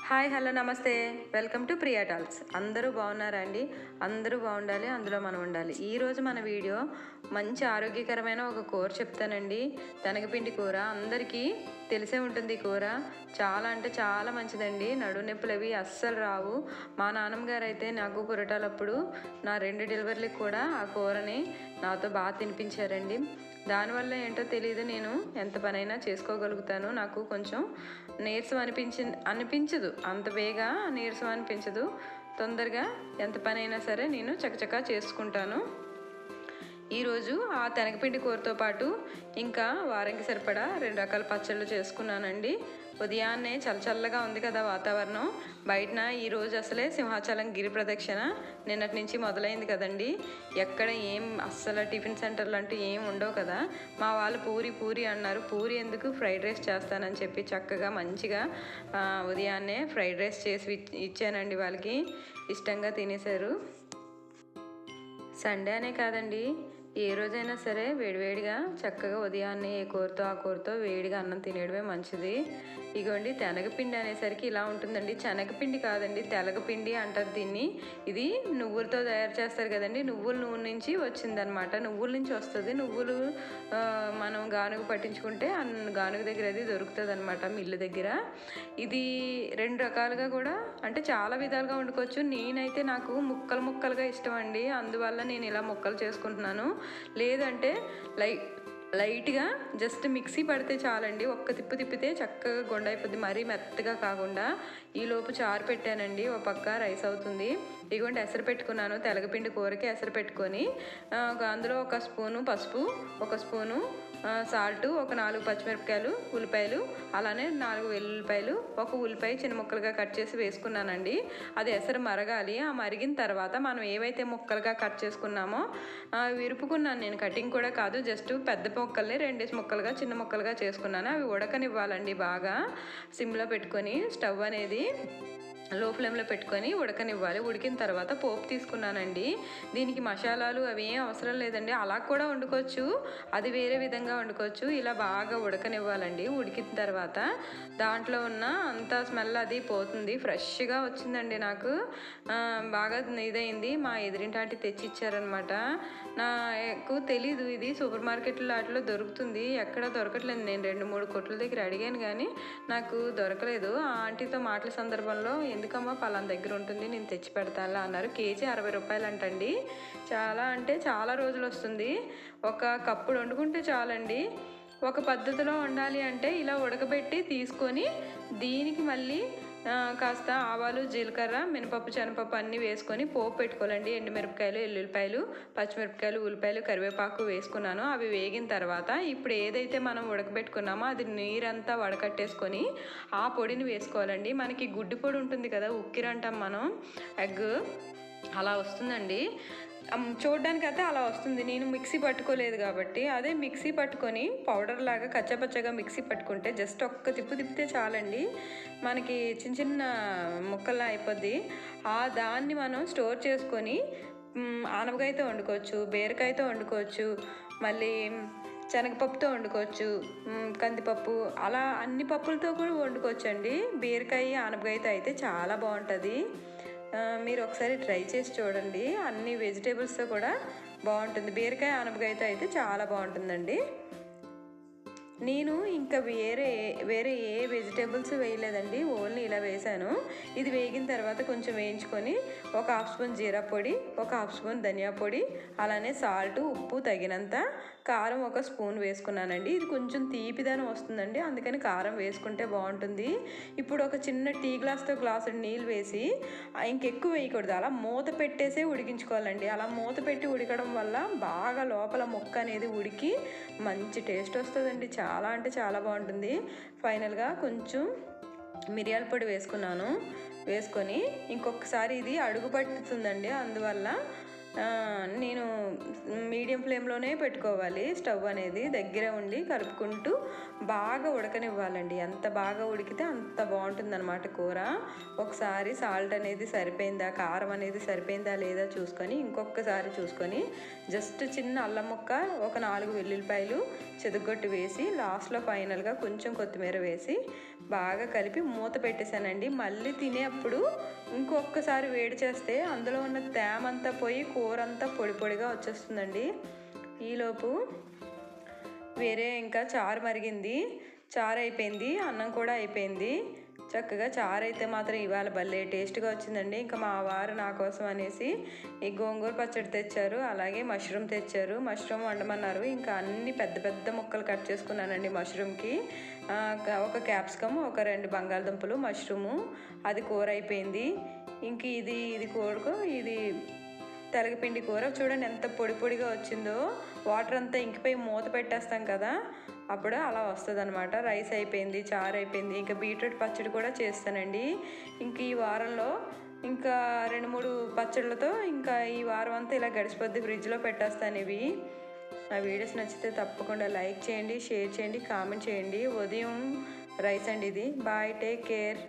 Hi hello నమస్తే welcome to Priya టాల్క్స్. అందరూ బాగున్నారా అండి? అందరూ బాగుండాలి, అందులో మనం ఉండాలి. ఈరోజు మన వీడియో మంచి ఆరోగ్యకరమైన ఒక కూర చెప్తానండి. శనగపిండి కూర అందరికీ తెలిసే ఉంటుంది. కూర చాలా అంటే చాలా మంచిదండి. నడుము నొప్పులు అవి అస్సలు రావు. మా నాన్నమ్మ గారు అయితే నాకు పురటాలప్పుడు నా 2 డెలివరీలకు కూడా ఆ కూరని నాతో బాగా తినిపించారండి. దానివల్ల ఏంటో తెలియదు, నేను ఎంత పనైనా చేసుకోగలుగుతాను. నాకు కొంచెం నీరసం అనిపించదు, అంత బేగా నీరసం అనిపించదు. తొందరగా ఎంత పనైనా సరే నేను చకచకా చేసుకుంటాను. ఈరోజు ఆ శనగపిండి కూరతో పాటు ఇంకా వారానికి సరిపడా 2 రకాల పచ్చళ్ళు చేసుకున్నానండి. ఉదయాన్నే చల్లగా ఉంది కదా వాతావరణం, బయటన ఈరోజు అసలే సింహాచలం గిరి ప్రదక్షిణ నిన్నటి నుంచి మొదలైంది కదండి. ఎక్కడ ఏం అస్సలు టిఫిన్ సెంటర్లు అంటూ ఏం ఉండవు కదా. మా వాళ్ళు పూరి అన్నారు. పూరి ఎందుకు, ఫ్రైడ్ రైస్ చేస్తానని చెప్పి చక్కగా మంచిగా ఉదయాన్నే ఫ్రైడ్ రైస్ చేసి ఇచ్చానండి. వాళ్ళకి ఇష్టంగా తినేశారు. సండే అనే కాదండి, ఏ రోజైనా సరే వేడివేడిగా చక్కగా ఉదయాన్నే ఏ కూరతో ఆ కూరతో వేడిగా అన్నం తినేయడమే మంచిది. ఇగోండి, శనగపిండి అనేసరికి ఇలా ఉంటుందండి. శనగపిండి కాదండి, తెలగపిండి అంటారు దీన్ని. ఇది నువ్వులతో తయారు చేస్తారు కదండి. నువ్వుల నూనె నుంచి వచ్చిందనమాట. నువ్వుల నుంచి వస్తుంది. నువ్వులు మనం గానుగ పట్టించుకుంటే గానుగ దగ్గర అది దొరుకుతుంది అనమాట, మిల్లు దగ్గర. ఇది 2 రకాలుగా కూడా అంటే చాలా విధాలుగా వండుకోవచ్చు. నేనైతే నాకు ముక్కలుగా ఇష్టం అండి, అందువల్ల నేను ఇలా ముక్కలు చేసుకుంటున్నాను. లేదంటే లైట్గా జస్ట్ మిక్సీ పడితే చాలండి. ఒక్క తిప్పితే చక్కగా గుండ అయిపోద్ది, మరీ మెత్తగా కాకుండా. ఈలోపు చారు పెట్టానండి, ఒక పక్క రైస్ అవుతుంది. ఇదిగోండి, ఎసరు పెట్టుకున్నాను. తెలగపిండి కూరకి ఎసరు పెట్టుకొని అందులో 1 స్పూను పసుపు, 1 స్పూను సాల్టు, ఒక 4 పచ్చిమిరపకాయలు, ఉల్లిపాయలు, అలానే 4 వెల్లుల్లిపాయలు, 1 ఉల్లిపాయ చిన్న ముక్కలుగా కట్ చేసి వేసుకున్నానండి. అది ఎసరు మరగాలి. ఆ మరిగిన తర్వాత మనం ఏవైతే ముక్కలుగా కట్ చేసుకున్నామో విరుపుకున్నాను నేను. కటింగ్ కూడా కాదు, జస్ట్ పెద్ద ముక్కల్ని 2 ముక్కలుగా చిన్న ముక్కలుగా చేసుకున్నాను. అవి ఉడకనివ్వాలండి బాగా. సిమ్లో పెట్టుకొని స్టవ్ అనేది లో ఫ్లేమ్లో పెట్టుకొని ఉడకనివ్వాలి. ఉడికిన తర్వాత పోపు తీసుకున్నానండి. దీనికి మసాలాలు అవి ఏం అవసరం లేదండి, అలా కూడా వండుకోవచ్చు, అది వేరే విధంగా వండుకోవచ్చు. ఇలా బాగా ఉడకనివ్వాలండి. ఉడికిన తర్వాత దాంట్లో ఉన్న అంత స్మెల్ అది పోతుంది. ఫ్రెష్గా వచ్చిందండి నాకు, బాగా ఇదైంది. మా ఎదురింటి ఆంటీ తెచ్చి ఇచ్చారనమాట. నాకు తెలీదు, ఇది సూపర్ మార్కెట్లో వాటిలో దొరుకుతుంది. ఎక్కడ దొరకట్లేదు. నేను 2-3 కొట్ల దగ్గర అడిగాను కానీ నాకు దొరకలేదు. ఆ ఆంటీతో మాటల సందర్భంలో, ఎందుకమ్మా పలానా దగ్గర ఉంటుంది, నేను తెచ్చి పెడతానులా అన్నారు. కేజీ 60 రూపాయలు అంటండి. చాలా అంటే చాలా రోజులు వస్తుంది. ఒక కప్పుడు వండుకుంటే చాలండి. ఒక పద్ధతిలో వండాలి అంటే ఇలా ఉడకబెట్టి తీసుకొని దీనికి మళ్ళీ కాస్త ఆవాలు, జీలకర్ర, మినపప్పు, శనగపప్పు అన్నీ వేసుకొని పోపు పెట్టుకోవాలండి. ఎండుమిరపకాయలు, ఎల్లుల్లిపాయలు, పచ్చిమిరపకాయలు, ఉల్లిపాయలు, కరివేపాకు వేసుకున్నాను. అవి వేగిన తర్వాత ఇప్పుడు ఏదైతే మనం ఉడకబెట్టుకున్నామో అది నీరంతా వడకట్టేసుకొని ఆ పొడిని వేసుకోవాలండి. మనకి గుడ్డి పొడి ఉంటుంది కదా, ఉక్కిరంటాం మనం, ఎగ్, అలా వస్తుందండి. చూడడానికి అయితే అలా వస్తుంది. నేను మిక్సీ పట్టుకోలేదు కాబట్టి, అదే మిక్సీ పట్టుకొని పౌడర్ లాగా కచ్చపచ్చగా మిక్సీ పట్టుకుంటే జస్ట్ ఒక్క తిప్పితే చాలండి, మనకి చిన్న ముక్కల్లా అయిపోద్ది. దాన్ని మనం స్టోర్ చేసుకొని ఆనపకాయతో వండుకోవచ్చు, బీరకాయతో వండుకోవచ్చు, మళ్ళీ శనగపప్పుతో వండుకోవచ్చు, కందిపప్పు, అలా అన్ని పప్పులతో కూడా వండుకోవచ్చు అండి. బీరకాయ ఆనపకాయతో అయితే చాలా బాగుంటుంది. మీరు ఒకసారి ట్రై చేసి చూడండి. అన్ని వెజిటేబుల్స్తో కూడా బాగుంటుంది. బీరకాయ ఆనపకాయతో అయితే చాలా బాగుంటుందండి. నేను ఇంకా వేరే ఏ వెజిటేబుల్స్ వేయలేదండి, ఓన్లీ ఇలా వేసాను. ఇది వేగిన తర్వాత కొంచెం వేయించుకొని 1 హాఫ్ స్పూన్ జీరా పొడి, 1 హాఫ్ స్పూన్ ధనియా పొడి, అలానే సాల్ట్, ఉప్పు తగినంత, కారం 1 స్పూన్ వేసుకున్నానండి. ఇది కొంచెం తీపిదనం వస్తుందండి, అందుకని కారం వేసుకుంటే బాగుంటుంది. ఇప్పుడు ఒక చిన్న టీ గ్లాస్తో గ్లాసు నీళ్ళు వేసి, ఇంకెక్కువ వేయకూడదు, అలా మూత పెట్టేసే ఉడికించుకోవాలండి. అలా మూత పెట్టి ఉడకడం వల్ల బాగా లోపల ముక్క అనేది ఉడికి మంచి టేస్ట్ వస్తుందండి. చాలా అంటే చాలా బాగుంటుంది. ఫైనల్గా కొంచెం మిరియాల పొడి వేసుకున్నాను. వేసుకొని ఇంకొకసారి ఇది అడుగు పట్టుతుందండి, అందువల్ల నేను మీడియం ఫ్లేమ్లోనే పెట్టుకోవాలి. స్టవ్ అనేది దగ్గర ఉండి కలుపుకుంటూ బాగా ఉడకనివ్వాలండి. ఎంత బాగా ఉడికితే అంత బాగుంటుందన్నమాట కూర. ఒకసారి సాల్ట్ అనేది సరిపోయిందా, కారం అనేది సరిపోయిందా లేదా చూసుకొని ఇంకొకసారి చూసుకొని జస్ట్ చిన్న అల్లం ముక్క, ఒక 4 వెల్లుల్లిపాయలు చెదుగొట్టి వేసి లాస్ట్లో ఫైనల్గా కొంచెం కొత్తిమీర వేసి బాగా కలిపి మూత పెట్టేశానండి. మళ్ళీ తినేప్పుడు ఇంకొకసారి వేడి చేస్తే అందులో ఉన్న తేమంతా పోయి కూర అంతా పొడి పొడిగా వచ్చేస్తుందండి. ఈలోపు వేరే ఇంకా చారు మరిగింది, చారు అయిపోయింది, అన్నం కూడా అయిపోయింది. చక్కగా చారు అయితే మాత్రం ఇవాళ భలే టేస్ట్గా వచ్చిందండి. ఇంకా మా వారు నా కోసం అనేసి ఈ గోంగూర పచ్చడి తెచ్చారు, అలాగే మష్రూమ్ తెచ్చారు. మష్రూమ్ వండమన్నారు. ఇంకా అన్ని పెద్ద పెద్ద ముక్కలు కట్ చేసుకున్నానండి. మష్రూమ్కి ఒక క్యాప్సికమ్, ఒక 2 బంగాళదుంపలు, మష్రూము, అది కూర అయిపోయింది. ఇంక ఇది కూరకు ఇది తెలగపిండి కూర చూడండి ఎంత పొడి పొడిగా వచ్చిందో. వాటర్ అంతా ఇంకిపోయి మూత పెట్టేస్తాం కదా, అప్పుడు అలా వస్తుంది అనమాట. రైస్ అయిపోయింది, చారు అయిపోయింది. ఇంకా బీట్రూట్ పచ్చడి కూడా చేస్తానండి. ఇంక ఈ వారంలో ఇంకా 2-3 పచ్చళ్ళతో ఇంకా ఈ వారం అంతా ఇలా గడిచిపోద్ది. ఫ్రిడ్జ్లో పెట్టేస్తాను ఇవి. నా వీడియోస్ నచ్చితే తప్పకుండా లైక్ చేయండి, షేర్ చేయండి, కామెంట్ చేయండి. ఉదయం రైస్ అండి ఇది. Bye, take care.